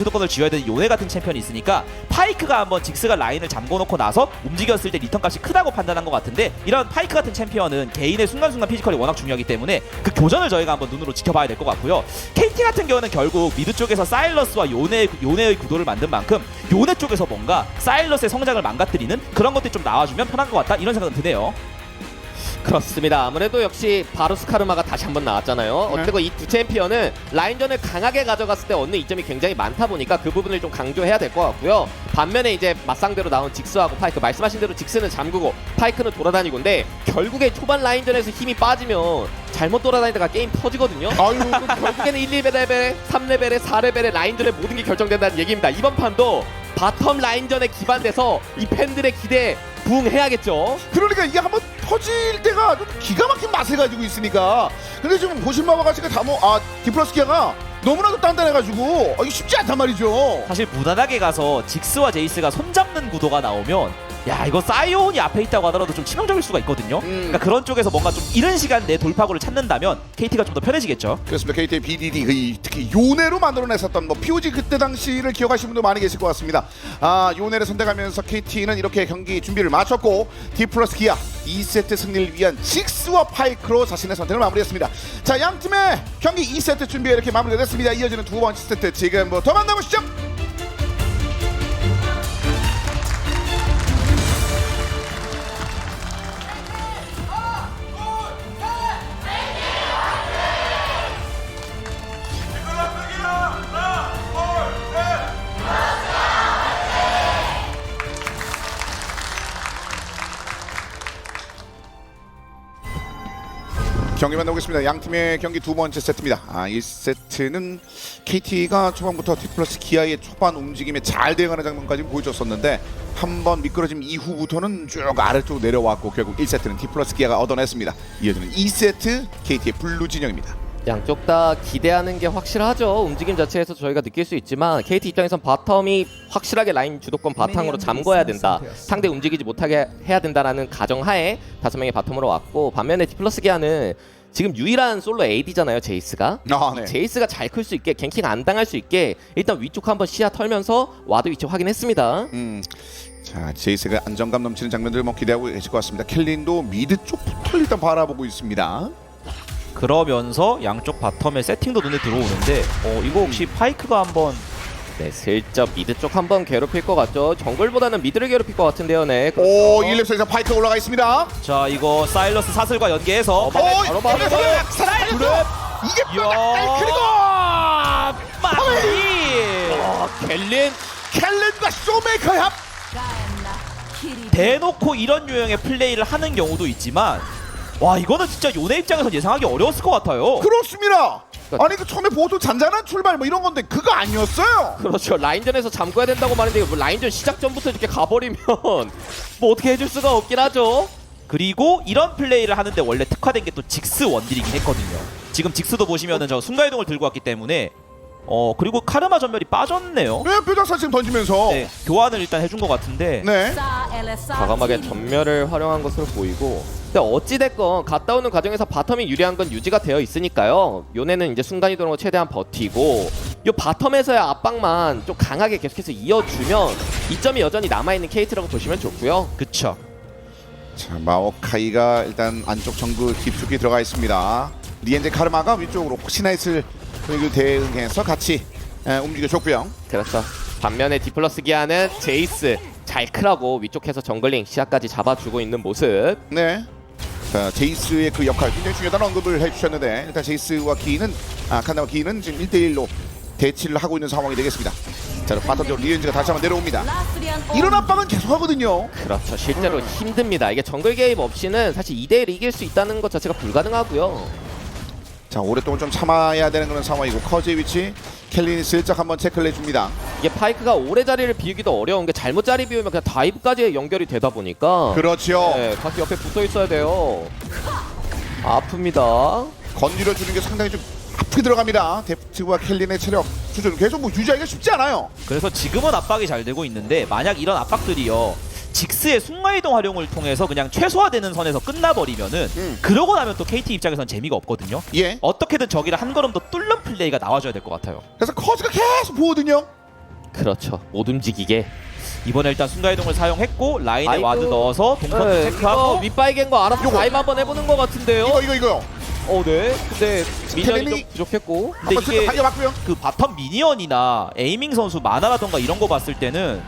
주도권을 쥐어야 되는 요네 같은 챔피언이 있으니까 파이크가 한번 직스가 라인을 잠궈놓고 나서 움직였을 때 리턴 값이 크다고 판단한 것 같은데, 이런 파이크 같은 챔피언은 개인의 순간순간 피지컬이 워낙 중요하기 때문에 그 교전을 저희가 한번 눈으로 지켜봐야 될 것 같고요. KT 같은 경우는 결국 미드 쪽에서 사일러스와 요네의 구도를 만든 만큼 요네 쪽에서 뭔가 사일러스의 성장을 망가뜨리는 그런 것들이 좀 나와주면 편한 것 같다, 이런 생각은 드네요. 그렇습니다. 아무래도 역시 바루스 카르마가 다시 한번 나왔잖아요. 어쨌든 이 두 챔피언은 라인전을 강하게 가져갔을 때 얻는 이점이 굉장히 많다 보니까 그 부분을 좀 강조해야 될 것 같고요. 반면에 이제 맞상대로 나온 직스하고 파이크, 말씀하신 대로 직스는 잠그고 파이크는 돌아다니고인데, 결국에 초반 라인전에서 힘이 빠지면 잘못 돌아다니다가 게임 터지거든요. 아유, 결국에는 1, 2레벨에 3레벨에 4레벨에 라인전의 모든 게 결정된다는 얘기입니다. 이번 판도 바텀 라인전에 기반돼서 이 팬들의 기대에 부응해야겠죠. 그러니까 이게 한번 터질 때가 좀 기가 막힌 맛을 가지고 있으니까. 근데 지금 보신 바와 같이 디플러스 기아가 너무나도 단단해가지고 이게 쉽지 않단 말이죠. 사실 무난하게 가서 직스와 제이스가 손잡는 구도가 나오면 야, 이거 사이온이 앞에 있다고 하더라도 좀 치명적일 수가 있거든요. 그러니까 그런 쪽에서 뭔가 좀 이른 시간 내 돌파구를 찾는다면 KT가 좀 더 편해지겠죠. 그렇습니다. KT의 BDD 특히 요네로 만들어냈었던 POG 그때 당시를 기억하시는 분도 많이 계실 것 같습니다. 요네를 선택하면서 KT는 이렇게 경기 준비를 마쳤고 디플러스 기아 2세트 승리를 위한 직스와 파이크로 자신의 선택을 마무리했습니다. 자, 양 팀의 경기 2세트 준비가 이렇게 마무리가 됐습니다. 이어지는 두 번째 세트 지금부터 만나보시죠. 경기 만나보겠습니다. 양 팀의 경기 두 번째 세트입니다. 1세트는 KT가 초반부터 디플러스 기아의 초반 움직임에 잘 대응하는 장면까지 보여줬었는데, 한번 미끄러짐 이후부터는 쭉 아래쪽으로 내려왔고 결국 1세트는 디플러스 기아가 얻어냈습니다. 이어지는 2세트 KT의 블루 진영입니다. 양쪽 다 기대하는 게 확실하죠. 움직임 자체에서 저희가 느낄 수 있지만 KT 입장에선 바텀이 확실하게 라인 주도권 바탕으로 잠궈야 된다, 상대 움직이지 못하게 해야 된다라는 가정하에 5명의 바텀으로 왔고, 반면에 디플러스 기아는 지금 유일한 솔로 AD잖아요, 제이스가. 네. 제이스가 잘 클 수 있게, 갱킹 안 당할 수 있게 일단 위쪽 한번 시야 털면서 와드 위치 확인했습니다. 자, 제이스가 안정감 넘치는 장면들을 기대하고 계실 것 같습니다. 켈린도 미드 쪽부터 일단 바라보고 있습니다. 그러면서 양쪽 바텀의 세팅도 눈에 들어오는데 이거 혹시 파이크가 한번 네, 슬쩍 미드 쪽 한번 괴롭힐 것 같죠. 정글보다는 미드를 괴롭힐 것 같은데요. 네. 오, 1렙에서 파이크가 올라가 있습니다. 자, 이거 사일러스 사슬과 연계해서 바로 사일러스 이게 그리고 마무리. 켈린과 쇼메이커의 합. 대놓고 이런 유형의 플레이를 하는 경우도 있지만, 와, 이거는 진짜 요네 입장에서 예상하기 어려웠을 것 같아요. 그렇습니다. 아니 그 처음에 보통 잔잔한 출발 뭐 이런 건데 그거 아니었어요. 그렇죠. 라인전에서 잠궈야 된다고 말했는데 뭐 라인전 시작 전부터 이렇게 가버리면 뭐 어떻게 해줄 수가 없긴 하죠. 그리고 이런 플레이를 하는데 원래 특화된 게 또 직스 원딜이긴 했거든요. 지금 직스도 보시면은 저 순간이동을 들고 왔기 때문에 그리고 카르마 전멸이 빠졌네요. 네, 뼈작살 지금 던지면서 네, 교환을 일단 해준 것 같은데. 네. 과감하게 전멸을 활용한 것으로 보이고, 근데 어찌됐건 갔다 오는 과정에서 바텀이 유리한 건 유지가 되어 있으니까요. 요네는 이제 순간이동으로 최대한 버티고, 요 바텀에서의 압박만 좀 강하게 계속해서 이어주면 이점이 여전히 남아있는 KT라고 보시면 좋고요. 그쵸. 자, 마오카이가 일단 안쪽 정글 깊숙이 들어가 있습니다. 리엔제 카르마가 위쪽으로 혹시나 했을 대응해서 같이 움직여줬고요. 그렇죠. 반면에 디플러스 기아는 제이스 잘 크라고 위쪽에서 정글링 시야까지 잡아주고 있는 모습. 네. 자, 제이스의 그 역할 굉장히 중요하다는 언급을 해주셨는데, 일단 제이스와 기인은 칸나와 기인은 지금 1대1로 대치를 하고 있는 상황이 되겠습니다. 자, 바텀쪽으로 리엔즈가 다시 한번 내려옵니다. 이런 압박은 계속하거든요. 그렇죠. 실제로 힘듭니다. 이게 정글 게임 없이는 사실 2대1 이길 수 있다는 것 자체가 불가능하고요. 자, 오랫동안 좀 참아야 되는 그런 상황이고, 커즈의 위치 켈린이 슬쩍 한번 체크를 해줍니다. 이게 파이크가 오래 자리를 비우기도 어려운 게, 잘못 자리 비우면 그냥 다이브까지 연결이 되다 보니까 그렇죠. 네, 다시 옆에 붙어 있어야 돼요. 아픕니다. 건드려 주는 게 상당히 좀 아프게 들어갑니다. 데프트와 켈린의 체력 수준 계속 유지하기가 쉽지 않아요. 그래서 지금은 압박이 잘 되고 있는데, 만약 이런 압박들이요 직스의 순간이동 활용을 통해서 그냥 최소화되는 선에서 끝나버리면은 그러고 나면 또 KT 입장에선 재미가 없거든요. 예. 어떻게든 저기를 한 걸음 더 뚫는 플레이가 나와줘야 될 것 같아요. 그래서 커즈가 계속 보거든요. 그렇죠. 못 움직이게. 이번에 일단 순간이동을 사용했고 라인에 아이고. 와드 넣어서 동선 네, 체크하고 이거 윗바이겐 거 알아서 요거. 다이브 한번 해보는 것 같은데요. 이거요. 네. 근데 미니언이 켈린이- 좀 부족했고. 근데 한번 이게 달려봤고요. 그 바텀 미니언이나 에이밍 선수 마나라던가 이런 거 봤을 때는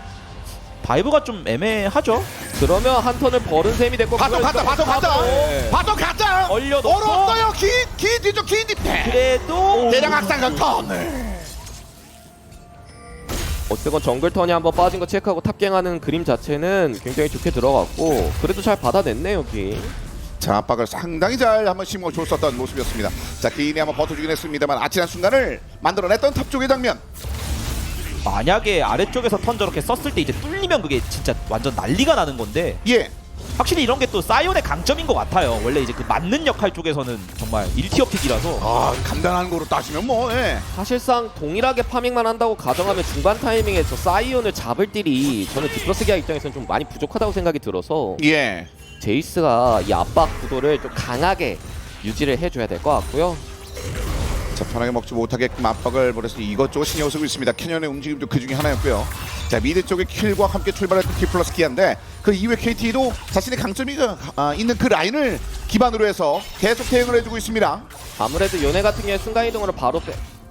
바이브가 좀 애매하죠. 그러면 한 턴을 버른 셈이 됐고. 바텀 가자. 네. 바텀 가자. 얼려놓고. 얼었어요. 기 뒤쪽 기 뒤에. 그래도 대량 학살각 턴. 네. 어쨌건 정글 턴이 한번 빠진 거 체크하고 탑갱하는 그림 자체는 굉장히 좋게 들어갔고 그래도 잘 받아냈네 여기. 자, 압박을 상당히 잘 한번 심어줬었던 모습이었습니다. 자, 개인이 한번 버텨주긴 했습니다만 아찔한 순간을 만들어냈던 탑 쪽의 장면. 만약에 아래쪽에서 턴 저렇게 썼을 때 이제 뚫리면 그게 진짜 완전 난리가 나는 건데 예. 확실히 이런 게 또 사이온의 강점인 것 같아요. 원래 이제 그 맞는 역할 쪽에서는 정말 1티어 픽이라서 아, 간단한 거로 따지면 뭐, 예. 사실상 동일하게 파밍만 한다고 가정하면 중반 타이밍에서 사이온을 잡을 딜이 저는 디플러스 기아 입장에서는 좀 많이 부족하다고 생각이 들어서 예. 제이스가 이 압박 구도를 좀 강하게 유지를 해줘야 될 것 같고요. 자, 편하게 먹지 못하게끔 압박을 벌여서 이것저것 신경 쓰고 있습니다. 캐년의 움직임도 그 중에 하나였고요. 자, 미드 쪽의 킬과 함께 출발했던 디플러스 기아인데 그 이후에 KT도 자신의 강점이 있는 그 라인을 기반으로 해서 계속 대응을 해주고 있습니다. 아무래도 요네 같은 경우에 순간이동으로 바로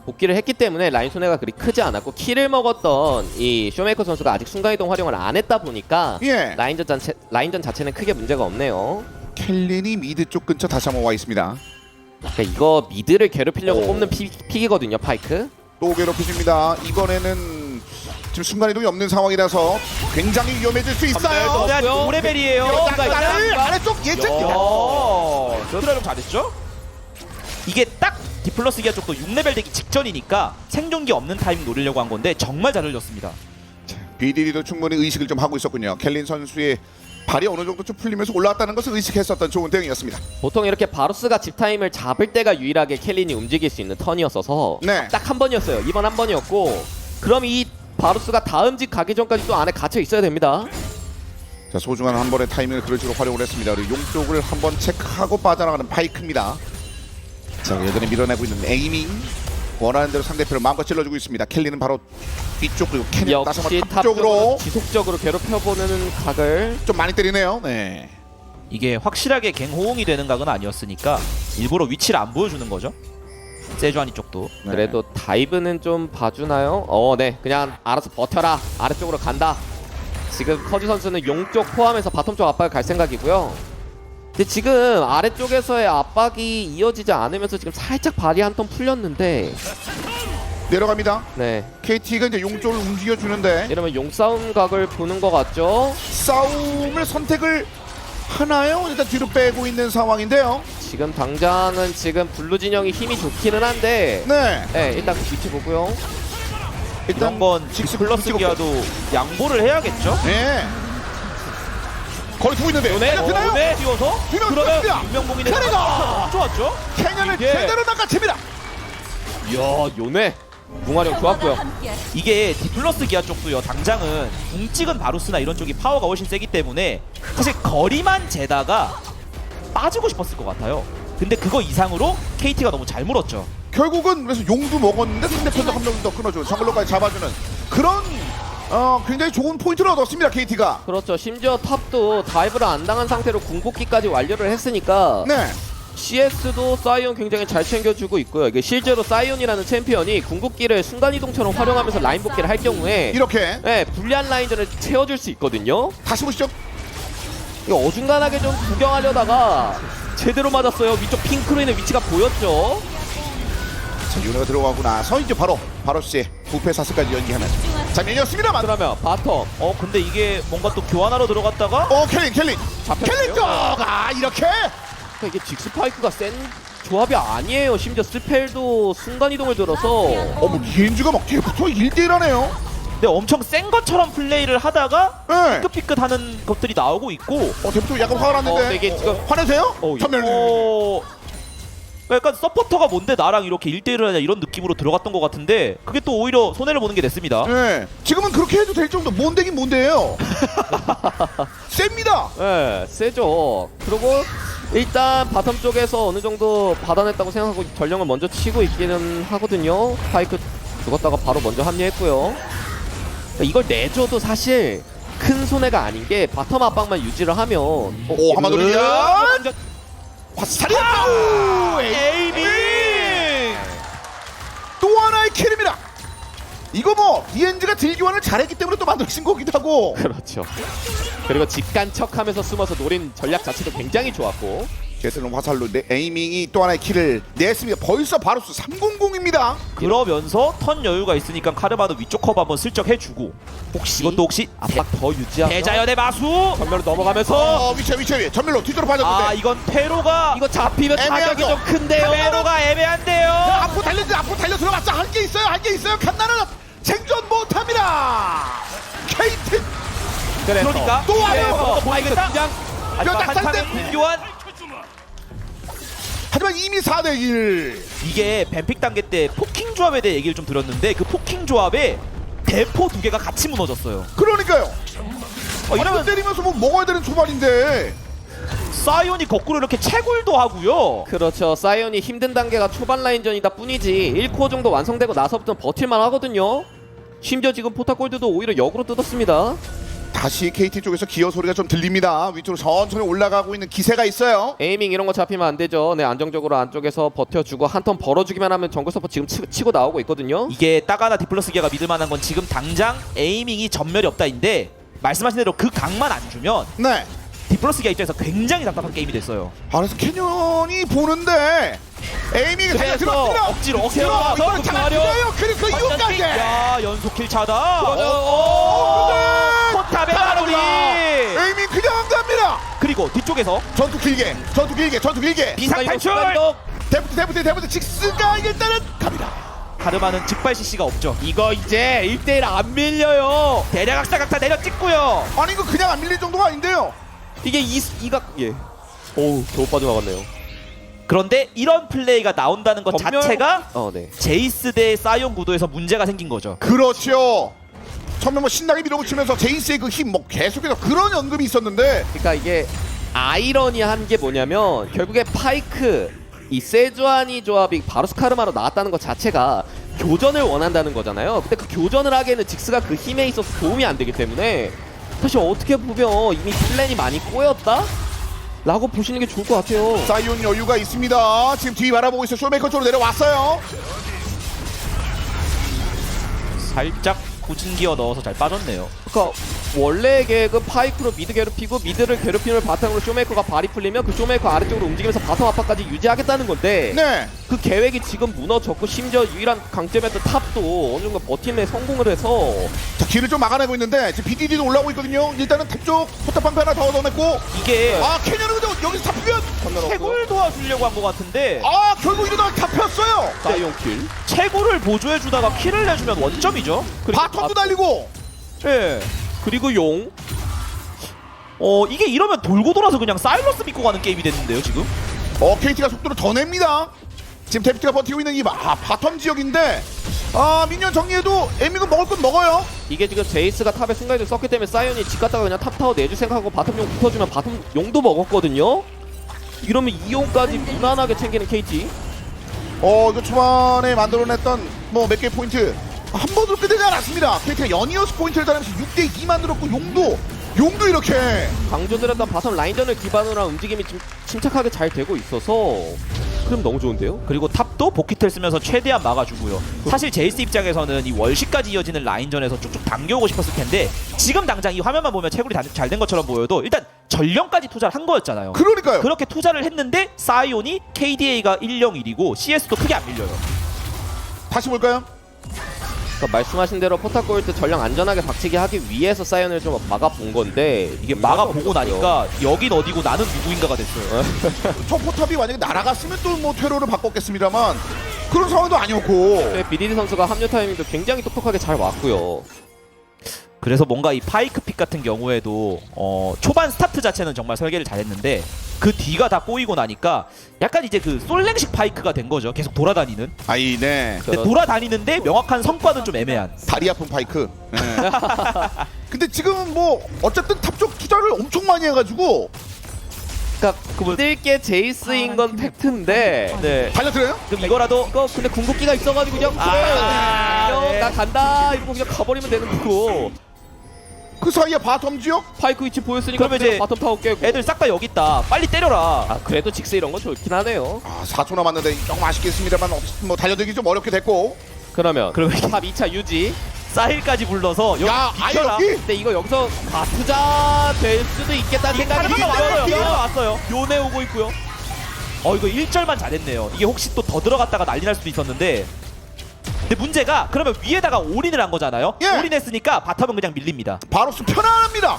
복귀를 했기 때문에 라인 손해가 그리 크지 않았고 킬을 먹었던 이 쇼메이커 선수가 아직 순간이동 활용을 안 했다 보니까 예. 라인전 자체는 크게 문제가 없네요. 켈린이 미드 쪽 근처 다시 한번 와 있습니다. 그러니까 이거 미드를 괴롭히려고 뽑는 픽이거든요, 파이크. 또 괴롭히십니다. 이번에는 지금 순간이동이 없는 상황이라서 굉장히 위험해질 수 있어요. 근데 아직 5레벨이에요. 나를 아래쪽 예측. 트라이좀 잘했죠? 이게 딱 디플러스 기아 쪽도 6레벨 되기 직전이니까 생존기 없는 타이밍 노리려고 한 건데 정말 잘 흘렸습니다. BDD도 충분히 의식을 좀 하고 있었군요. 켈린 선수의 발이 어느 정도 좀 풀리면서 올라왔다는 것을 의식했었던 좋은 대응이었습니다. 보통 이렇게 바루스가 집 타임을 잡을 때가 유일하게 켈린이 움직일 수 있는 턴이었어서 네. 딱 한 번이었어요. 이번 한 번이었고 그럼 이 바루스가 다음 집 가기 전까지 또 안에 갇혀 있어야 됩니다. 자, 소중한 한 번의 타이밍을 그런 식으로 활용을 했습니다. 그리고 용 쪽을 한번 체크하고 빠져나가는 파이크입니다. 자, 여전히 밀어내고 있는 에이밍. 원하는 대로 상대편을 마음껏 찔러주고 있습니다. 켈리는 바로 뒤쪽 그리고 캐년 다시 역시 한번 탑 탑 쪽으로 쪽으로 지속적으로 괴롭혀보는 각을 좀 많이 때리네요. 네. 이게 확실하게 갱 호응이 되는 각은 아니었으니까 일부러 위치를 안 보여주는 거죠. 세주아니 쪽도. 네. 그래도 다이브는 좀 봐주나요? 네, 그냥 알아서 버텨라. 아래쪽으로 간다. 지금 커즈 선수는 용 쪽 포함해서 바텀 쪽 압박을 갈 생각이고요. 근데 지금 아래쪽에서의 압박이 이어지지 않으면서 지금 살짝 발이 한 턴 풀렸는데 내려갑니다. 네, KT가 이제 용 쪽을 움직여주는데 이러면 용 싸움 각을 보는 것 같죠? 싸움을 선택을 하나요? 일단 뒤로 빼고 있는 상황인데요. 지금 당장은 지금 블루 진영이 힘이 좋기는 한데 네. 일단 그 위치 보고요. 이런 건 직스 디플러스 기아도 양보를 해야겠죠. 네. 거리 두고 있는데 네, 되나요? 네, 띄워서 뒤로 그러면 뚫습니다. 윤명봉이네. 캐리가! 좋았죠? 캐년을 이게- 제대로 낚아챕니다. 이야, 요네 붕화력 좋았고요. 이게 디플러스 기아 쪽도요. 당장은 궁 찍은 바루스나 이런 쪽이 파워가 훨씬 세기 때문에 사실 거리만 재다가 빠지고 싶었을 것 같아요. 근데 그거 이상으로 KT가 너무 잘 물었죠. 결국은 그래서 용도 먹었는데 상대편도 한 명 더 끊어주는 정글로까지 잡아주는 그런 굉장히 좋은 포인트를 얻었습니다. KT가. 그렇죠. 심지어 탑도 다이브를 안 당한 상태로 궁극기까지 완료를 했으니까 네. CS도 사이온 굉장히 잘 챙겨주고 있고요. 이게 실제로 사이온이라는 챔피언이 궁극기를 순간이동처럼 활용하면서 라인 복귀를 할 경우에 이렇게 불리한 라인전을 채워줄 수 있거든요. 다시 보시죠. 이거 어중간하게 좀 구경하려다가 제대로 맞았어요. 위쪽 핑크로 있는 위치가 보였죠. 자, 윤호가 들어가고 나서 이제 바로 씨의 부패 사슬까지 연기하는 장면이었습니다만. 그러면 바텀 근데 이게 뭔가 또 교환하러 들어갔다가 켈린 잡혔어요. 켈린 쪽아 이렇게 그러니까 이게 직스파이크가 센 조합이 아니에요. 심지어 스펠도 순간이동을 들어서 뭐 리엔즈가 막 뒤에부터 1대1하네요. 근데 엄청 센 것처럼 플레이를 하다가 네. 삐끗삐끗하는 것들이 나오고 있고 대부터 약간 화가 났는데. 근데 이게 지금 화내세요? 전멸. 약간 서포터가 뭔데 나랑 이렇게 1대1을 하냐 이런 느낌으로 들어갔던 것 같은데 그게 또 오히려 손해를 보는 게 됐습니다. 네. 지금은 그렇게 해도 될 정도. 뭔데긴 뭔데예요. 셉니다. 네, 세죠. 그리고 일단 바텀 쪽에서 어느 정도 받아냈다고 생각하고 전령을 먼저 치고 있기는 하거든요. 파이크 죽었다가 바로 먼저 합류했고요. 그러니까 이걸 내줘도 사실 큰 손해가 아닌 게 바텀 압박만 유지를 하면 오, 한번 돌리면 화살이 에이밍! 또 하나의 킬입니다. 이거 뭐 ENG가 딜교환을 잘했기 때문에 또 만들어진 거기도 하고. 그렇죠. 그리고 직간 척하면서 숨어서 노린 전략 자체도 굉장히 좋았고 게슬론 화살로 에이밍이 또 하나의 킬을 냈습니다. 벌써 바로스 300입니다. 그러면서 턴 여유가 있으니까 카르마도 위쪽 커버 한번 슬쩍 해주고 혹시 이것도 혹시 압박 더 유지하면 대자연의 마수! 전면으로 넘어가면서 위치에 전멸로 뒤쪽으로 빠졌는데. 아 이건 페로가 이거 잡히면 타격이 애매하죠. 좀 큰데요. 페로가 애매한데요. 앞으로 달려 들어갔자 할 게 있어요. 칸나는 생존 못합니다. KT 그러니까 또 와요. 보이겠다. 그냥 몇 딱 한타는 상대. 공교환. 하지만 이미 4대1. 이게 뱀픽 단계 때 포킹 조합에 대해 얘기를 좀 들었는데 그 포킹 조합에 대포 두 개가 같이 무너졌어요. 그러니까요. 이러면 이러면 때리면서 뭐 먹어야 되는 초반인데. 사이온이 거꾸로 이렇게 채굴도 하고요. 그렇죠. 사이온이 힘든 단계가 초반 라인전이다 뿐이지 1코어 정도 완성되고 나서부터는 버틸만 하거든요. 심지어 지금 포타골드도 오히려 역으로 뜯었습니다. 다시 KT 쪽에서 기어 소리가 좀 들립니다. 위쪽으로 천천히 올라가고 있는 기세가 있어요. 에이밍 이런 거 잡히면 안 되죠. 네, 안정적으로 안쪽에서 버텨주고 한 턴 벌어주기만 하면 정글 서포 지금 치고 나오고 있거든요. 이게 따가나 디플러스 기아가 믿을 만한 건 지금 당장 에이밍이 전멸이 없다인데 말씀하신 대로 그 각만 안 주면 네. 디플러스 기아 입장에서 굉장히 답답한 게임이 됐어요. 그래서 캐년이 보는데 에이밍이 달려 들어왔습니다. 억지로 이거는 장난이에요. 그리고 그 이유까지. 야 연속 킬 차다. 포탑의 네. 마무리. 에이밍 그냥 안 갑니다. 그리고 뒤쪽에서 전투 길게. 비상 탈출. 데프트 직스가 일단은 갑니다. 카르마는 즉발 CC가 없죠. 이거 이제 1대1 안 밀려요. 대략 악사 각타 내려 찍고요. 아니 이거 그냥 안 밀릴 정도가 아닌데요. 이게 이각 예. 오우 겨우 빠져나갔네요. 그런데 이런 플레이가 나온다는 것 전멸- 자체가 네. 제이스 대 사이온 구도에서 문제가 생긴 거죠. 그렇죠. 처음에 뭐 신나게 밀어붙이면서 제이스의 그 힘 뭐 계속해서 그런 언급이 있었는데 그러니까 이게 아이러니한 게 뭐냐면 결국에 파이크 이 세주아니 조합이 바루스 카르마로 나왔다는 것 자체가 교전을 원한다는 거잖아요. 근데 그 교전을 하기에는 직스가 그 힘에 있어서 도움이 안 되기 때문에 사실 어떻게 보면 이미 플랜이 많이 꼬였다? 라고 보시는 게 좋을 것 같아요. 사이온 여유가 있습니다. 지금 뒤 바라보고 있어. 쇼메이커 쪽으로 내려왔어요. 살짝 굳은 기어 넣어서 잘 빠졌네요. 그러니까 원래 계획은 파이크로 미드 괴롭히고 미드를 괴롭힘을 바탕으로 쇼메이커가 발이 풀리면 그 쇼메이커 아래쪽으로 움직이면서 바텀 압박까지 유지하겠다는 건데 네. 그 계획이 지금 무너졌고 심지어 유일한 강점이었던 탑도 어느 정도 버팀에 성공을 해서 자 길을 좀 막아내고 있는데 지금 BDD도 올라오고 있거든요. 일단은 탑쪽 포탑 방패 하나 더 얻어냈고 이게 아 캐년은 근데 여기서 잡히면 채굴 도와주려고 한 것 같은데 아 결국 이러다가 잡혔어요. 사이온 킬. 채굴을 보조해주다가 킬을 내주면 원점이죠. 바텀도 달리고 예. 그리고 용. 이게 이러면 돌고 돌아서 그냥 사일러스 믿고 가는 게임이 됐는데요 지금. KT가 속도를 더 냅니다. 지금 데프트가 버티고 있는 이 바텀 지역인데 미니언 정리해도 에밍은 먹을 건 먹어요. 이게 지금 제이스가 탑에 순간이동 썼기 때문에 사이온이 집 갔다가 그냥 탑 타워 내줄 생각하고 바텀 용 붙어주면 바텀 용도 먹었거든요. 이러면 이용까지 무난하게 챙기는 KT. 이거 초반에 만들어냈던 뭐 몇 개 포인트 한 번도 끝내지 않았습니다. KT가 연이어스 포인트를 달면서 6대2 만들었고 용도 이렇게 강조드렸던 바텀 라인전을 기반으로 한 움직임이 침착하게 잘 되고 있어서 그럼 너무 좋은데요? 그리고 탑도 복귀텔 쓰면서 최대한 막아주고요. 사실 제이스 입장에서는 이 월시까지 이어지는 라인전에서 쭉쭉 당겨오고 싶었을 텐데 지금 당장 이 화면만 보면 채굴이 잘 된 것처럼 보여도 일단 전령까지 투자를 한 거였잖아요. 그러니까요. 그렇게 투자를 했는데 사이온이 KDA가 1-0-1이고 CS도 크게 안 밀려요. 다시 볼까요? 그러니까 말씀하신 대로 포타골드 전령 안전하게 박치기 하기 위해서 사이언을 좀 막아본 건데 이게 막아보고 나니까 여긴 어디고 나는 누구인가가 됐어요. 저 포탑이 만약에 날아갔으면 또 뭐 퇴로를 바꿨겠습니다만 그런 상황도 아니었고 BDD 선수가 합류 타이밍도 굉장히 똑똑하게 잘 왔고요. 그래서 뭔가 이 파이크 픽 같은 경우에도 초반 스타트 자체는 정말 설계를 잘했는데 그 뒤가 다 꼬이고 나니까 약간 이제 그 솔랭식 파이크가 된 거죠. 계속 돌아다니는. 네. 근데 돌아다니는데 명확한 성과는 좀 애매한. 다리 아픈 파이크. 네. 근데 지금 뭐 어쨌든 탑 쪽 투자를 엄청 많이 해가지고 그러니까 뜰게 제이스인 건 팩트인데 네. 달려들어요? 그럼 이거라도 이거 근데 궁극기가 있어가지고 그냥 네. 나 간다 이러고 그냥 가버리면 되는 거고 그 사이에 바텀 지역? 파이크 위치 보였으니까 그러면 이제 바텀 타워 깨고 애들 싹 다 여기 있다. 빨리 때려라. 아 그래도 직스 이런 건 좋긴 하네요. 4초 남았는데 조금 아쉽겠습니다만 뭐 달려들기 좀 어렵게 됐고. 그러면 그러면 탑 2차 유지. 사힐까지 불러서 여기 야, 아예 비켜라. 여기? 근데 이거 여기서 바투자 될 수도 있겠다는 생각이 카르마가 왔어요. 이게 카르마 왔어요. 요네 오고 있고요. 이거 1절만 잘했네요. 이게 혹시 또 더 들어갔다가 난리 날 수도 있었는데. 근데 문제가 그러면 위에다가 올인을 한 거잖아요. 예. 올인했으니까 바텀은 그냥 밀립니다. 바로스 편안합니다.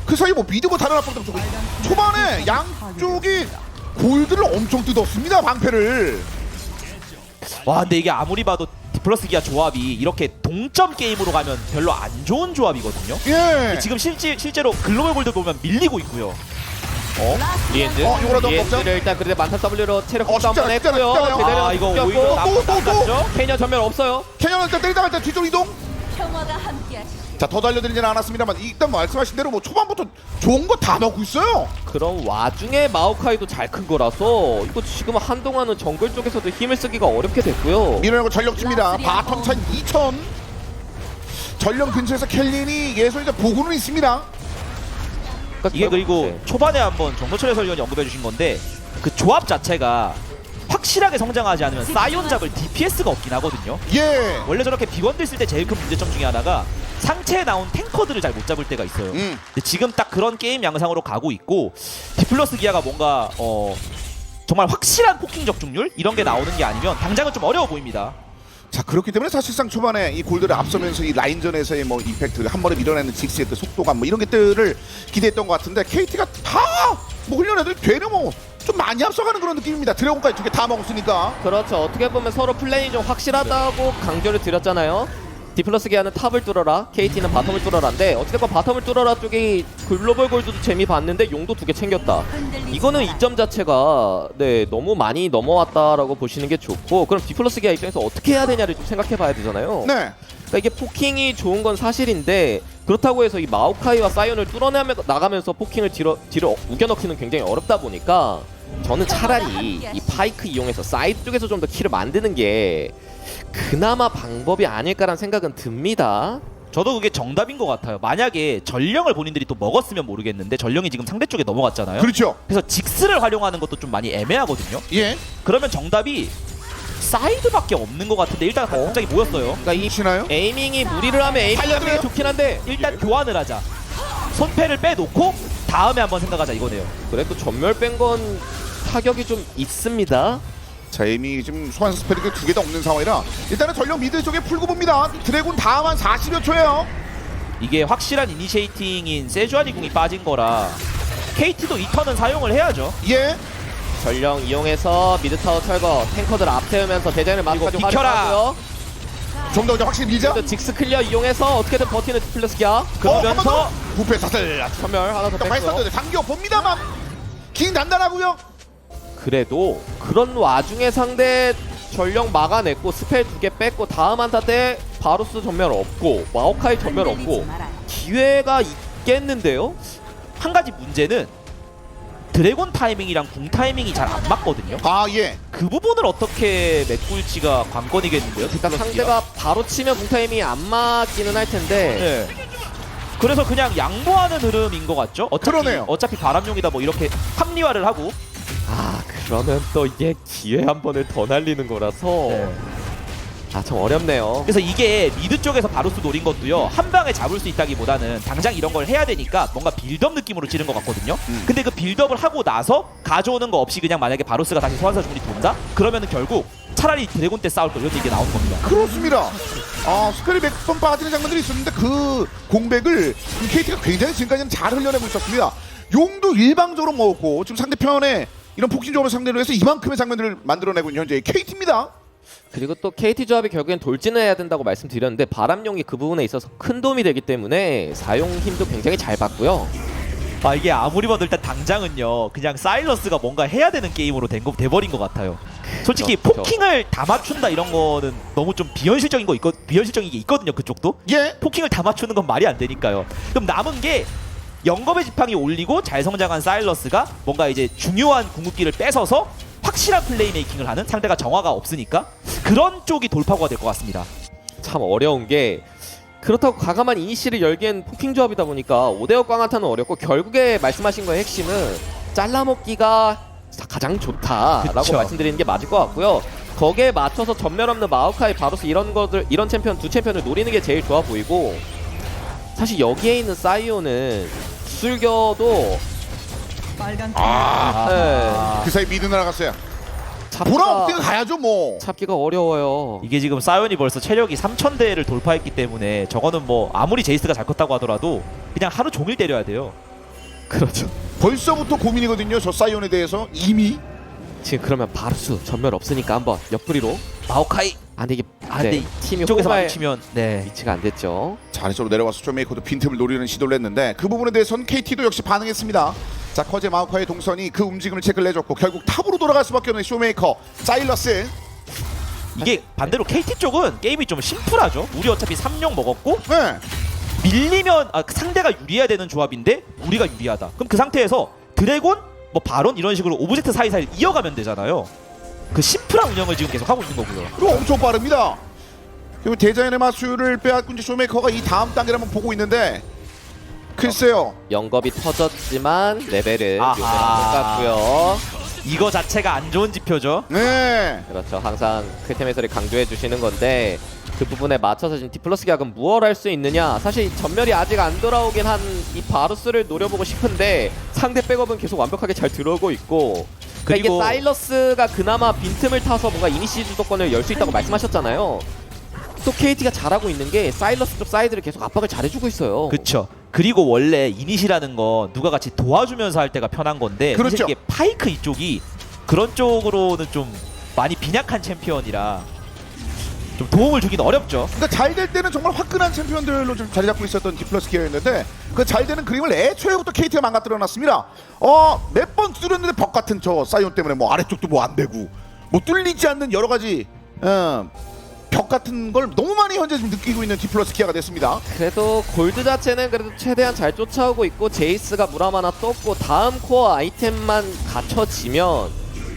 그 사이 뭐 미드고 다른 앞방도 없고 초반에 양쪽이 골드를 엄청 뜯었습니다. 방패를. 와 근데 이게 아무리 봐도 디플러스 기아 조합이 이렇게 동점 게임으로 가면 별로 안 좋은 조합이거든요. 예. 지금 실제로 글로벌 골드 보면 밀리고 있고요. 리엔즈 이거라도 먹자. 리엔즈를 일단 그래도 만타 W로 체력 진짜, 복사 한번 진짜, 했고요. 진짜요? 제대로 아 이거 뛰었고. 오히려 또, 또, 또. 나빴죠? 페이저 전멸 없어요. 캐년을 일단 때리다가 일단 뒤쪽 이동. 평화가 함께하시길. 자, 더 달려들지는 않았습니다만 일단 말씀하신 대로 뭐 초반부터 좋은 거 다 먹고 있어요. 그런 와중에 마오카이도 잘 큰 거라서 이거 지금 한동안은 정글 쪽에서도 힘을 쓰기가 어렵게 됐고요. 밀어내고 전력집니다. 바텀 차이 2000. 전령 근처에서 켈린이 예솔이자 보고는 있습니다. 그러니까 이게 그리고 네. 초반에 한번 정도철 해설위원이 언급해 주신 건데 그 조합 자체가 확실하게 성장하지 않으면 사이온 잡을 DPS가 없긴 하거든요. 예. 원래 저렇게 비건드 있을 때 제일 큰 문제점 중에 하나가 상체에 나온 탱커들을 잘 못 잡을 때가 있어요. 근데 지금 딱 그런 게임 양상으로 가고 있고 디플러스 기아가 뭔가 정말 확실한 포킹 적중률 이런 게 나오는 게 아니면 당장은 좀 어려워 보입니다. 자, 그렇기 때문에 사실상 초반에 이 골드를 앞서면서 이 라인전에서의 뭐 임팩트, 한 번에 밀어내는 직스의 그 속도감 뭐 이런 것들을 기대했던 것 같은데 KT가 다 뭐 훈련애들 되려 뭐 좀 많이 앞서가는 그런 느낌입니다. 드래곤까지 두 개 다 먹었으니까. 그렇죠. 어떻게 보면 서로 플랜이 좀 확실하다고 강조를 드렸잖아요. 디플러스 기아는 탑을 뚫어라, KT는 바텀을 뚫어라인데 어쨌든 바텀을 뚫어라 쪽이 글로벌 골드도 재미 봤는데 용도 두 개 챙겼다. 이거는 이점 자체가 네 너무 많이 넘어왔다라고 보시는 게 좋고 그럼 디플러스 기아 입장에서 어떻게 해야 되냐를 좀 생각해 봐야 되잖아요. 네. 그러니까 이게 포킹이 좋은 건 사실인데 그렇다고 해서 이 마오카이와 사이온을 뚫어내며 나가면서 포킹을 뒤로 우겨넣기는 굉장히 어렵다 보니까 저는 차라리 이 파이크 이용해서 사이드 쪽에서 좀 더 키를 만드는 게 그나마 방법이 아닐까라는 생각은 듭니다. 저도 그게 정답인 것 같아요. 만약에 전령을 본인들이 또 먹었으면 모르겠는데 전령이 지금 상대 쪽에 넘어갔잖아요. 그렇죠. 그래서 직스를 활용하는 것도 좀 많이 애매하거든요. 예. 그러면 정답이 사이드밖에 없는 것 같은데 일단 갑자기 모였어요. 그러니까 이 치나요? 에이밍이 무리를 하면 에이밍 하는 게 달려들어요? 좋긴 한데 일단 교환을 하자. 손패를 빼놓고 다음에 한번 생각하자 이거네요. 그래도 전멸 뺀 건 타격이 좀 있습니다. 자, 이미 지금 소환 스펠이 두 개 다 없는 상황이라 일단은 전령 미드 쪽에 풀고 봅니다. 드래곤 다음 한 40여 초예요. 이게 확실한 이니시에이팅인 세주아니 궁이 빠진 거라 KT도 이 턴은 사용을 해야죠. 예. 전령 이용해서 미드타워 철거 탱커들 앞세우면서 대전을 마스까지 비켜라. 활용하고요. 좀 더 확실히 밀자. 또 직스 클리어 이용해서 어떻게든 버티는 디플러스 기아. 그러면서 부패 사슬. 전멸 하나 더 뺐고요. 발사도 당겨 봅니다만 긴 단단하고요. 그래도 그런 와중에 상대 전령 막아냈고 스펠 두 개 뺐고 다음 한타 때 바루스 전멸 없고 마오카이 전멸 없고 기회가 있겠는데요? 한 가지 문제는 드래곤 타이밍이랑 궁 타이밍이 잘 안 맞거든요. 아, 예. 그 부분을 어떻게 메꿀지가 관건이겠는데요. 그러니까 디플러스 상대가 바로 치면 궁타임이 안 맞기는 할 텐데 네. 그래서 그냥 양보하는 흐름인 것 같죠? 그러네요. 어차피 바람용이다 뭐 이렇게 합리화를 하고 아 그러면 또 이게 기회 한 번을 더 날리는 거라서 아 참 어렵네요. 그래서 이게 미드 쪽에서 바루스 노린 것도요 한 방에 잡을 수 있다기보다는 당장 이런 걸 해야 되니까 뭔가 빌드업 느낌으로 치는 것 같거든요. 근데 그 빌드업을 하고 나서 가져오는 거 없이 그냥 만약에 바루스가 다시 소환사 주문이 돈다? 그러면은 결국 차라리 드래곤 때 싸울 걸 이런 얘기가 나온 겁니다. 그렇습니다. 아, 스펠이 몇 번 빠지는 장면들이 있었는데 그 공백을 KT가 굉장히 지금까지는 잘 흘려내고 있었습니다. 용도 일방적으로 먹었고 지금 상대편에 이런 폭신 조합을 상대로 해서 이만큼의 장면들을 만들어내고 있는 현재 KT입니다. 그리고 또 KT 조합이 결국엔 돌진을 해야 된다고 말씀드렸는데 바람용이 그 부분에 있어서 큰 도움이 되기 때문에 사용 힘도 굉장히 잘 받고요. 아 이게 아무리 봐도 일단 당장은요 그냥 사일러스가 뭔가 해야 되는 게임으로 돼버린 것 같아요. 솔직히 그렇죠. 포킹을 다 맞춘다 이런 거는 너무 좀 비현실적인 비현실적인 게 있거든요. 그쪽도 예. 포킹을 다 맞추는 건 말이 안 되니까요. 그럼 남은 게 영겁의 지팡이 올리고 잘 성장한 사일러스가 뭔가 이제 중요한 궁극기를 뺏어서 확실한 플레이메이킹을 하는, 상대가 정화가 없으니까 그런 쪽이 돌파구가 될 것 같습니다. 참 어려운 게, 그렇다고 과감한 이니시를 열기엔 포킹 조합이다 보니까 5대5 꽝한타는 어렵고, 결국에 말씀하신 거의 핵심은 잘라먹기가 가장 좋다라고 그쵸. 말씀드리는 게 맞을 것 같고요. 거기에 맞춰서 전멸 없는 마오카이, 바루스 이런 것들, 이런 챔피언 두 챔피언을 노리는 게 제일 좋아 보이고, 사실 여기에 있는 사이오는 술겨도 그 사이 미드 날아갔어요. 잡기가, 돌아올 때 가야죠 뭐. 잡기가 어려워요. 이게 지금 사이온이 벌써 체력이 3000대를 돌파했기 때문에 저거는 뭐 아무리 제이스가 잘 컸다고 하더라도 그냥 하루 종일 때려야 돼요. 그렇죠. 벌써부터 고민이거든요. 저 사이온에 대해서 이미. 지금 그러면 바루스 전멸 없으니까 한번 옆구리로. 마오카이 아 근데 이게 근데 팀이 이쪽에서 호발 마주치면 네. 위치가 안 됐죠. 자, 아래쪽으로 내려와서 쇼메이커도 빈틈을 노리는 시도를 했는데 그 부분에 대해서는 KT도 역시 반응했습니다. 자, 커제 마우카의 동선이 그 움직임을 체크를 해줬고 결국 탑으로 돌아갈 수밖에 없는 쇼메이커 사일러스. 이게 반대로 KT 쪽은 게임이 좀 심플하죠. 우리 어차피 3용 먹었고 네. 밀리면 상대가 유리해야 되는 조합인데 우리가 유리하다. 그럼 그 상태에서 드래곤, 뭐 바론 이런 식으로 오브젝트 사이사이 이어가면 되잖아요. 그 심플한 운영을 지금 계속 하고 있는 거고요. 그리고 엄청 빠릅니다. 그리고 대자연의 마수를 빼앗고 이제 쇼메이커가 이 다음 단계를 한번 보고 있는데 글쎄요. 영겁이 터졌지만 레벨은 아하. 요새랑 똑같고요. 이거 자체가 안 좋은 지표죠. 네. 그렇죠. 항상 크템 해설이 강조해 주시는 건데, 그 부분에 맞춰서 지금 디플러스 계약은 무엇 할 수 있느냐. 사실 전멸이 아직 안 돌아오긴 한 이 바루스를 노려보고 싶은데 상대 백업은 계속 완벽하게 잘 들어오고 있고, 그러니까 그리고- 이게 사일러스가 그나마 빈틈을 타서 뭔가 이니시 주도권을 열 수 있다고 말씀하셨잖아요. 또 KT가 잘하고 있는 게 사일러스 쪽 사이드를 계속 압박을 잘해주고 있어요. 그쵸. 그리고 원래 이닛이라는 건 누가 같이 도와주면서 할 때가 편한 건데 그렇죠. 사실 이게 파이크 이쪽이 그런 쪽으로는 좀 많이 빈약한 챔피언이라 좀 도움을 주기는 어렵죠. 그러니까 잘 될 때는 정말 화끈한 챔피언들로 좀 자리 잡고 있었던 디플러스 기어였는데 그 잘 되는 그림을 애초에부터 KT가 망가뜨려 놨습니다. 몇 번 뚫었는데 벽 같은 저 사이온 때문에 뭐 아래쪽도 뭐 안 되고 뭐 뚫리지 않는 여러 가지 벽 같은 걸 너무 많이 현재 지금 느끼고 있는 디플러스 기아가 됐습니다. 그래도 골드 자체는 그래도 최대한 잘 쫓아오고 있고, 제이스가 무람 하나 떴고 다음 코어 아이템만 갖춰지면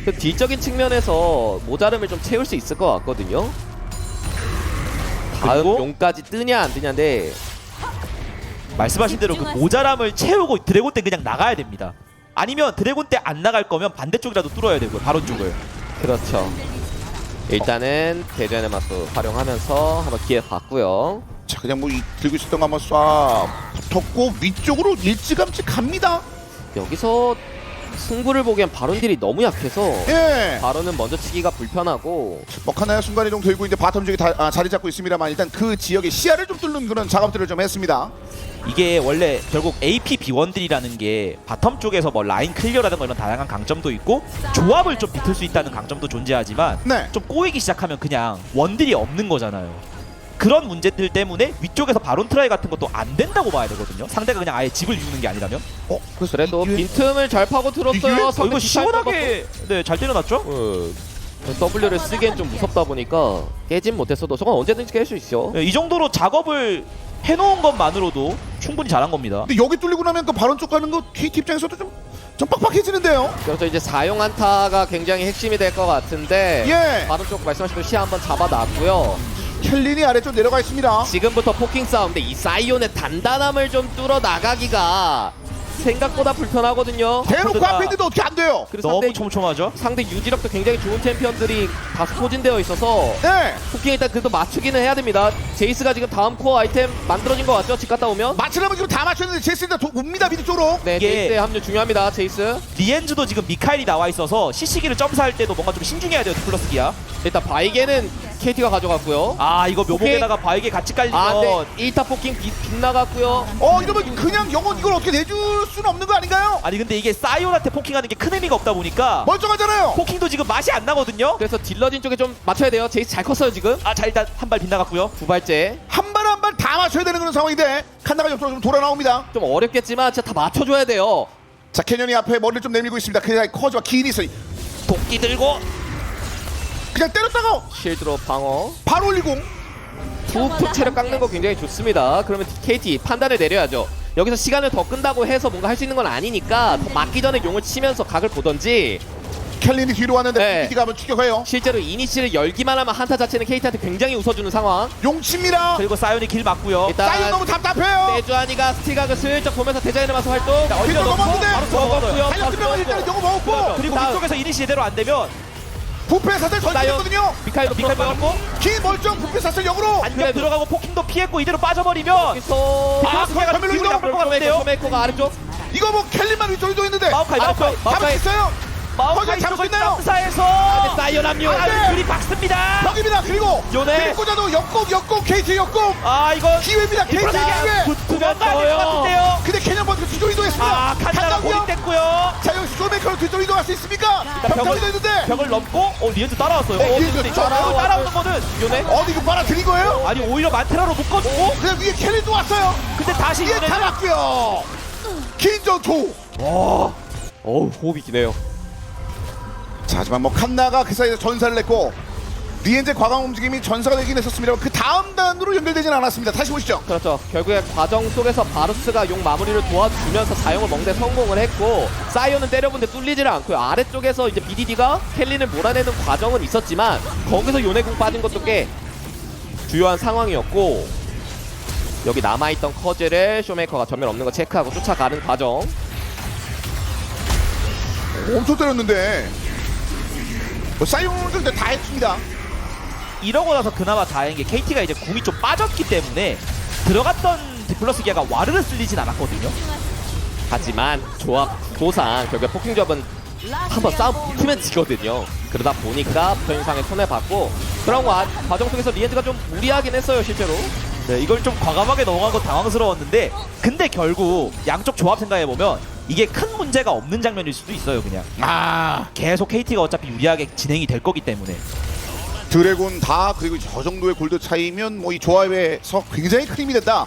그 딜적인 측면에서 모자름을 좀 채울 수 있을 것 같거든요. 다음 그리고- 용까지 뜨냐 안 뜨냐인데, 말씀하신 대로 그 모자람을 채우고 드래곤 때 그냥 나가야 됩니다. 아니면 드래곤 때 안 나갈 거면 반대쪽이라도 뚫어야 되고요. 바론 쪽을. 그렇죠. 일단은 대전의 맛도 활용하면서 한번 기회 봤고요. 자, 그냥 뭐 들고 있었던 거 한번 쏴 붙었고 위쪽으로 일찌감치 갑니다. 여기서 승부를 보기엔 바론딜이 너무 약해서 예. 바론은 먼저 치기가 불편하고, 먹하나야 순간이동 들고 이제 바텀 쪽에 자리 잡고 있습니다만 일단 그 지역의 시야를 좀 뚫는 그런 작업들을 좀 했습니다. 이게 원래 결국 AP B1들이라는 게 바텀 쪽에서 뭐 라인 클리어라든가 이런 다양한 강점도 있고 조합을 좀 비틀 수 있다는 강점도 존재하지만 네. 좀 꼬이기 시작하면 그냥 원들이 없는 거잖아요. 그런 문제들 때문에 위쪽에서 바론 트라이 같은 것도 안 된다고 봐야 되거든요. 상대가 그냥 아예 집을 유는 게 아니라면. 그래도 빈틈을 잘 파고 들었어요. 상대 이거 뒷발 시원하게 네, 잘 때려놨죠? W를 쓰기엔 좀 무섭다 보니까 깨진 못했어도 저건 언제든지 깰 수 있죠. 네, 이 정도로 작업을 해놓은 것만으로도 충분히 잘한 겁니다. 근데 여기 뚫리고 나면 그 바론 쪽 가는 거 KT 입장에서도 좀 빡빡해지는데요. 그래서 이제 사용 한타가 굉장히 핵심이 될 것 같은데, 예. 바로 쪽 말씀하신 대로 시야 한번 잡아놨고요. 켈린이 아래쪽 내려가 있습니다. 지금부터 포킹 싸움인데 이 사이온의 단단함을 좀 뚫어 나가기가 생각보다 불편하거든요. 대놓고 코드가- 앞에 있는데 어떻게 안 돼요? 그리고 너무 상대, 촘촘하죠? 상대 유지력도 굉장히 좋은 챔피언들이 다 소진되어 있어서 네. 포킹 일단 그래도 맞추기는 해야 됩니다. 제이스가 지금 다음 코어 아이템 만들어진 것 같죠? 집 갔다 오면. 맞추려면 지금 다 맞췄는데 제스가 옵니다 미드 쪽으로. 네, 이게- 제이스의 합류 중요합니다. 제이스. 리엔즈도 지금 미카엘이 나와 있어서 CC기를 점사할 때도 뭔가 좀 신중해야 돼요. 디플러스 기아. 일단 바이게는 KT가 가져갔고요. 아 이거 묘목에다가 바에게 같이 깔리면 아, 네. 1타 포킹 빗나갔고요. 이러면 그냥 영혼 이걸 어떻게 내줄 수는 없는 거 아닌가요? 아니 근데 이게 사이온한테 포킹하는 게 큰 의미가 없다 보니까 멀쩡하잖아요. 포킹도 지금 맛이 안 나거든요. 그래서 딜러진 쪽에 좀 맞춰야 돼요. 제이스 잘 컸어요 지금. 아 자 일단 한 발 빗나갔고요. 두 발째. 한 발 한 발 다 맞춰야 되는 그런 상황인데 칸나가 옆으로 좀 돌아 나옵니다. 좀 어렵겠지만 진짜 다 맞춰줘야 돼요. 자, 캐년이 앞에 머리를 좀 내밀고 있습니다. 그냥 커즈와 기인이 있어요. 도끼 들고 그냥 때렸다가 실드로 방어. 바로 올리고. 툭툭 체력 깎는 거 굉장히 좋습니다. 그러면 KT 판단을 내려야죠. 여기서 시간을 더 끈다고 해서 뭔가 할 수 있는 건 아니니까 더 맞기 전에 용을 치면서 각을 보던지 켈린이 뒤로 왔는데 네. PD가 한번 추격해요. 실제로 이니시를 열기만 하면 한타 자체는 KT한테 굉장히 웃어주는 상황. 용칩니다. 그리고 사이온이 길 막고요. 일단 사이언 너무 답답해요. 대주한이가 스틱각을 슬쩍 보면서 대전에 마서 활동. 뒤로 넘었는데 먹었고요. 달려들면 일단 영어 먹었고 그리고 다음. 위쪽에서 이니시 제대로 안 되면 부패 사슬 던지거든요. 미카엘도 미칼 풀었고요. 빠졌고 긴 멀쩡 부패 사슬 역으로. 안경 그래도- 들어가고 포킹도 피했고 이대로 빠져버리면 여기서 디플러스가 카멜로 기분이 이동! 나쁠 것 같은데요. 쇼메이커가 아래쪽. 이거 뭐 켈린만 위쪽에도 있는데 마오카이 마오카이. 잡을 수 있어요. 마오카이 잡을 수 쪽을 있나요? 점사해서 사이언 합류. 네. 둘이 박습니다. 벽입니다. 그리고 요네. 꽂아도 역공 KT 역공 아 이거 기회입니다. KT 디플러스가 기회. 도망가야 될 것 같은데요. 근데 캐년 버티고 뒤쪽으로 이동했습니다. 아 칸다가 칸다고요? 고립됐고요. 자 여기 쇼메이커로 뒤쪽으로 이동할 수 있습니까? 벽타기도 했는데 벽을 넘고 리엔즈 따라왔어요. 리엔즈 근데 따라와요. 따라오는 거는 요네. 어디 이거 빨아들인 거예요? 아니 오히려 마테라로 묶어주고 그냥 위에 켈린도 왔어요. 근데 다시 위에 이번에는 다 왔고요. 긴전투. 어우 호흡이 기네요. 자, 하지만 뭐 칸나가 그 사이에 전사를 냈고 리엔제 과감 움직임이 전사가 되긴 했었습니다만 그 다음 단으로 연결되진 않았습니다. 다시 보시죠. 그렇죠. 결국에 과정 속에서 바루스가 용 마무리를 도와주면서 사용을 먹는데 성공을 했고 사이온은 때려본데 뚫리지를 않고요. 아래쪽에서 이제 BDD가 켈린을 몰아내는 과정은 있었지만 거기서 요네궁 빠진 것도 꽤 주요한 상황이었고 여기 남아있던 커즈를 쇼메이커가 전면 없는 거 체크하고 쫓아가는 과정. 엄청 때렸는데 뭐 사이온도 근데 다 했습니다. 이러고 나서 그나마 다행인 게 KT가 이제 궁이 좀 빠졌기 때문에 들어갔던 디플러스 기아가 와르르 쓸리진 않았거든요. 하지만 조합 구도상 결국에 포킹 조합은 한번 싸움 붙으면 지거든요. 그러다 보니까 부터인상에 손해봤고 그런 과정 속에서 리엔즈가 좀 무리하긴 했어요 실제로. 네, 이걸 좀 과감하게 넘어간 건 당황스러웠는데 근데 결국 양쪽 조합 생각해보면 이게 큰 문제가 없는 장면일 수도 있어요. 그냥 계속 KT가 어차피 유리하게 진행이 될 거기 때문에. 드래곤 다 그리고 저 정도의 골드 차이면 뭐 이 조합에서 굉장히 큰 힘이 된다.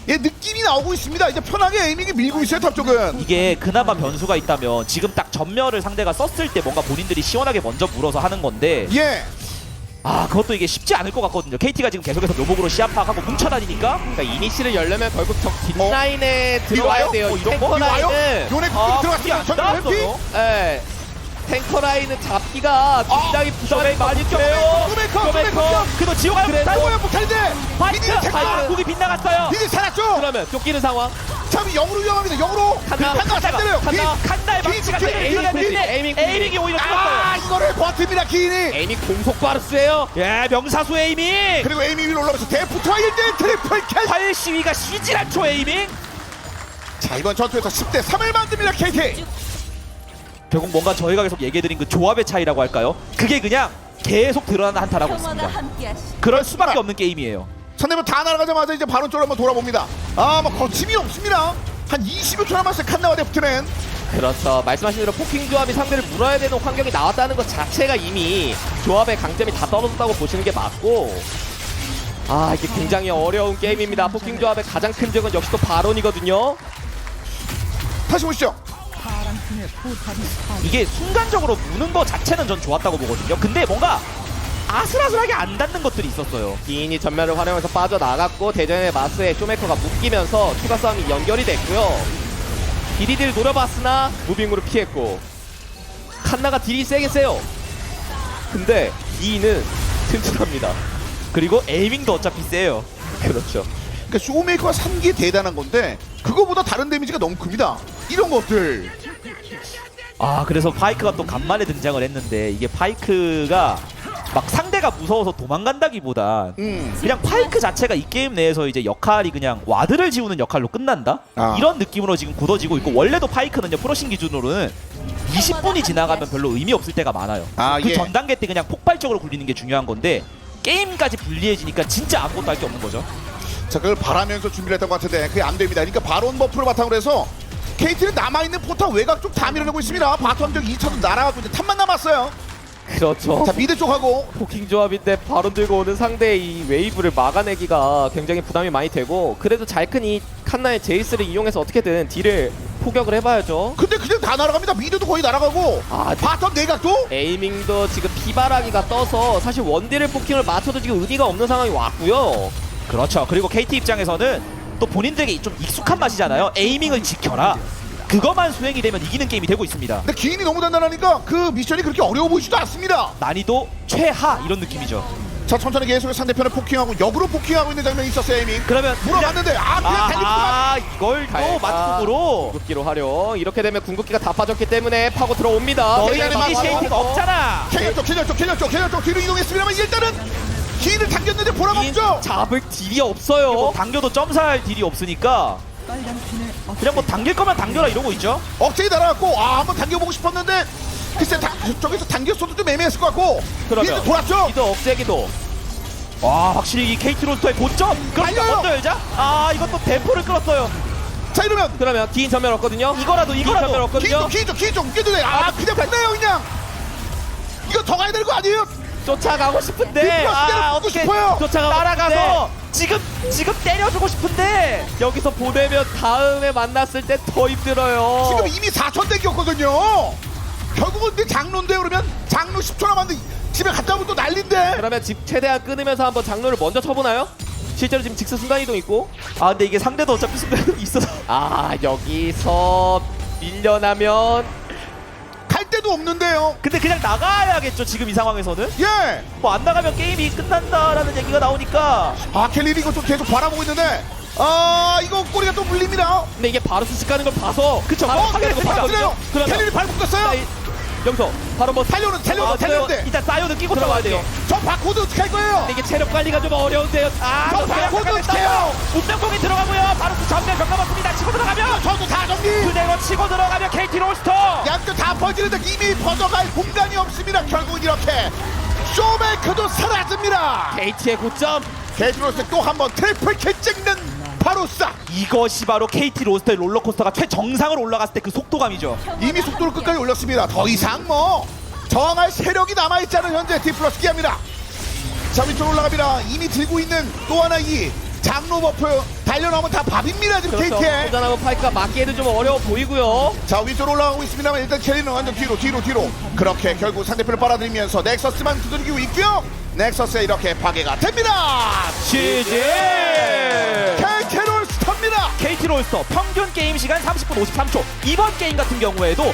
예, 느낌이 나오고 있습니다. 이제 편하게 에이밍이 밀고 있어요 탑 쪽은. 이게 그나마 변수가 있다면 지금 딱 전멸을 상대가 썼을 때 뭔가 본인들이 시원하게 먼저 물어서 하는 건데 예. 아 그것도 이게 쉽지 않을 것 같거든요. KT가 지금 계속해서 묘목으로 시합 파악하고 뭉쳐다니니까 그러니까 이니시를 열려면 결국 적 뒷라인에 들어와야 와요? 돼요. 이 이런 탱커 거 와요? 라인은 요네 아, 들어갔습니다. 안 전면 회피. 닿았어요. 예. 탱커 라인은 잡기가 굉장히 부담이 많이 돼요. 쇼메이커. 그래도 지호가 그래도- 살고요 못하는데. 파이트! 이제 아, 궁이 빗나갔어요. 이제 살았죠. 그러면 쫓기는 상황. 참 영으로 위험합니다. 영으로. 칸나, 칸나 잘 때려요. 칸나. 칸다의 망치가 긴, 에이밍이 긴, 에이밍이 오히려 아 죽었어요. 이거를 버팁니다 기인이. 에이미 공속 바르스예요. 예, 명사수 에이밍. 그리고 에이미 위로 올라가서 대프트와 1대1 트리플 킬. 활 시위가 쉬질 않죠 에이밍. 자 이번 전투에서 10대 3을 만듭니다 KT. 결국 뭔가 저희가 계속 얘기해드린 그 조합의 차이라고 할까요? 그게 그냥 계속 드러나는 한타라고 평화가 있습니다. 함께하시. 그럴 수밖에 없는 게임이에요. 상대방 다 날아가자마자 이제 바로 쪽으로 한번 돌아봅니다. 아뭐 거침이 없습니다. 한 20여 초 남았어요 칸나와 데프트는. 그렇죠. 말씀하신 대로 포킹 조합이 상대를 물어야 되는 환경이 나왔다는 것 자체가 이미 조합의 강점이 다 떨어졌다고 보시는 게 맞고 아 이게 굉장히 어려운 게임입니다. 포킹 조합의 가장 큰 적은 역시 또 바론이거든요. 다시 보시죠. 이게 순간적으로 무는 거 자체는 전 좋았다고 보거든요. 근데 뭔가 아슬아슬하게 안 닿는 것들이 있었어요. 기인이 전멸을 활용해서 빠져나갔고 대전의 마스에 쇼메이커가 묶이면서 추가 싸움이 연결이 됐고요. BDD를 노려봤으나 무빙으로 피했고 칸나가 딜이 세게 세요. 근데 기인은 튼튼합니다. 그리고 에이밍도 어차피 세요. 그렇죠. 그러니까 쇼메이커가 산 게 대단한 건데 그거보다 다른 데미지가 너무 큽니다. 이런 것들. 아 그래서 파이크가 또 간만에 등장을 했는데 이게 파이크가 막 상대가 무서워서 도망간다기보다 그냥 파이크 자체가 이 게임 내에서 이제 역할이 그냥 와드를 지우는 역할로 끝난다? 아. 이런 느낌으로 지금 굳어지고 있고 원래도 파이크는요 프로신 기준으로는 20분이 지나가면 별로 의미 없을 때가 많아요. 아, 그 예. 전 단계 때 그냥 폭발적으로 굴리는 게 중요한 건데 게임까지 불리해지니까 진짜 아무것도 할 게 없는 거죠. 자 그걸 바라면서 준비를 했던 것 같은데 그게 안 됩니다. 그러니까 바론 버프를 바탕으로 해서 KT는 남아있는 포탑 외곽 쪽 다 밀어내고 있습니다. 바텀 쪽 2차도 날아가고 이제 탑만 남았어요. 그렇죠. 자 미드 쪽하고 포킹 조합인데 바론 들고 오는 상대의 이 웨이브를 막아내기가 굉장히 부담이 많이 되고 그래도 잘 큰 이 칸나의 제이스를 이용해서 어떻게든 딜을 포격을 해봐야죠. 근데 그냥 다 날아갑니다. 미드도 거의 날아가고 아, 바텀 내각도 에이밍도 지금 피바라기가 떠서 사실 원딜을 포킹을 맞춰도 지금 의미가 없는 상황이 왔고요. 그렇죠. 그리고 KT 입장에서는 또 본인들에게 좀 익숙한 맛이잖아요. 에이밍을 지켜라. 그것만 수행이 되면 이기는 게임이 되고 있습니다. 근데 기인이 너무 단단하니까 그 미션이 그렇게 어려워 보이지도 않습니다. 난이도 최하 이런 느낌이죠. 자, 천천히 계속 상대편을 포킹하고 역으로 포킹하고 있는 장면이 있었어요. 에이밍 그러면 물어봤는데 그냥 달리구나. 이걸 또 갈까? 맞춤으로 궁극기로 활용. 이렇게 되면 궁극기가 다 빠졌기 때문에 파고 들어옵니다. 너희는 대단히 많아요. 이니시에이티가 없잖아. 캐년 쪽 뒤로 이동했습니다만 일단은 기인을 당겼는데 보람 없죠. 잡을 딜이 뭐 없어요. 당겨도 점사할 딜이 없으니까 그냥 뭐 당길 거면 당겨라 이러고 있죠. 억제기 날아갔고 한번 당겨보고 싶었는데 글쎄 저기서 당겼어도 좀 애매했을 것 같고 그러면 이제 돌았죠. 기도 억제기도. 와 확실히 이 KT 로스터의 고점. 그러니까 달려요. 먼저 열자. 이것도 대포를 끌었어요. 자, 이러면 그러면 기인 전멸 없거든요. 이거라도 기인 전멸 없거든요. 기인도 돼. 그냥 끝내요 그냥. 이거 더 가야 되는 거 아니에요? 쫓아가고 싶은데 어떻게 싶어요? 따라가서 지금 때려주고 싶은데 여기서 보내면 다음에 만났을 때 더 힘들어요. 지금 이미 4천 대기였거든요. 결국은 내 장로인데 그러면 장로 10초 남았는데 집에 갔다 오면 또 난린데. 그러면 집 최대한 끊으면서 한번 장로를 먼저 쳐보나요? 실제로 지금 직스 순간이동 있고. 근데 이게 상대도 어차피 순간이 있어서 여기서 밀려나면 갈 데도 없는데요. 근데 그냥 나가야겠죠 지금 이 상황에서는. 예. 뭐 안 나가면 게임이 끝난다라는 얘기가 나오니까 켈리 이거 좀 계속 바라보고 있는데 이거 꼬리가 또 물립니다. 근데 이게 바로 수식 가는 걸 봐서 그쵸. 바로 켈리 확인해서 봤어요. 그러면 켈리를 발 묶었어요. 여기서 바로 뭐 달려오는데 일단 사이오는 끼고 들어가야 들어가야 돼요. 저 바코드 어떻게 할 거예요? 근데 이게 체력 관리가 좀 어려운데요. 저 바코드 어떻게 해요? 운명공이 들어가고요. 바로 그 전면 병감았습니다. 치고 들어가면 저도 다 정리. 그대로 치고 들어가면 KT 롤스터. 양쪽 다 퍼지는데 이미 퍼져갈 공간이 없습니다. 결국은 이렇게 쇼메이커도 사라집니다. KT의 고점. 게이트로스 또 한 번 트리플 킬 찍는 바로싸. 이것이 바로 KT 롤스터의 롤러코스터가 최정상으로 올라갔을 때 그 속도감이죠. 이미 속도를 끝까지 올렸습니다. 더 이상 뭐 저항할 세력이 남아있지 않은 현재 디플러스 기아입니다. 자, 위쪽으로 올라갑니다. 이미 들고 있는 또 하나 이 장로 버프 달려나오면 다 밥입니다 지금 그렇죠. KT에. 도전하고 파이크가 막기에는 좀 어려워 보이고요. 자, 위쪽으로 올라가고 있습니다만 일단 캐리는 완전 뒤로 그렇게 결국 상대편을 빨아들이면서 넥서스만 두들기고 있고요. 넥서스에 이렇게 파괴가 됩니다. GG. KT 롤스터입니다. KT 롤스터 평균 게임 시간 30분 53초. 이번 게임 같은 경우에도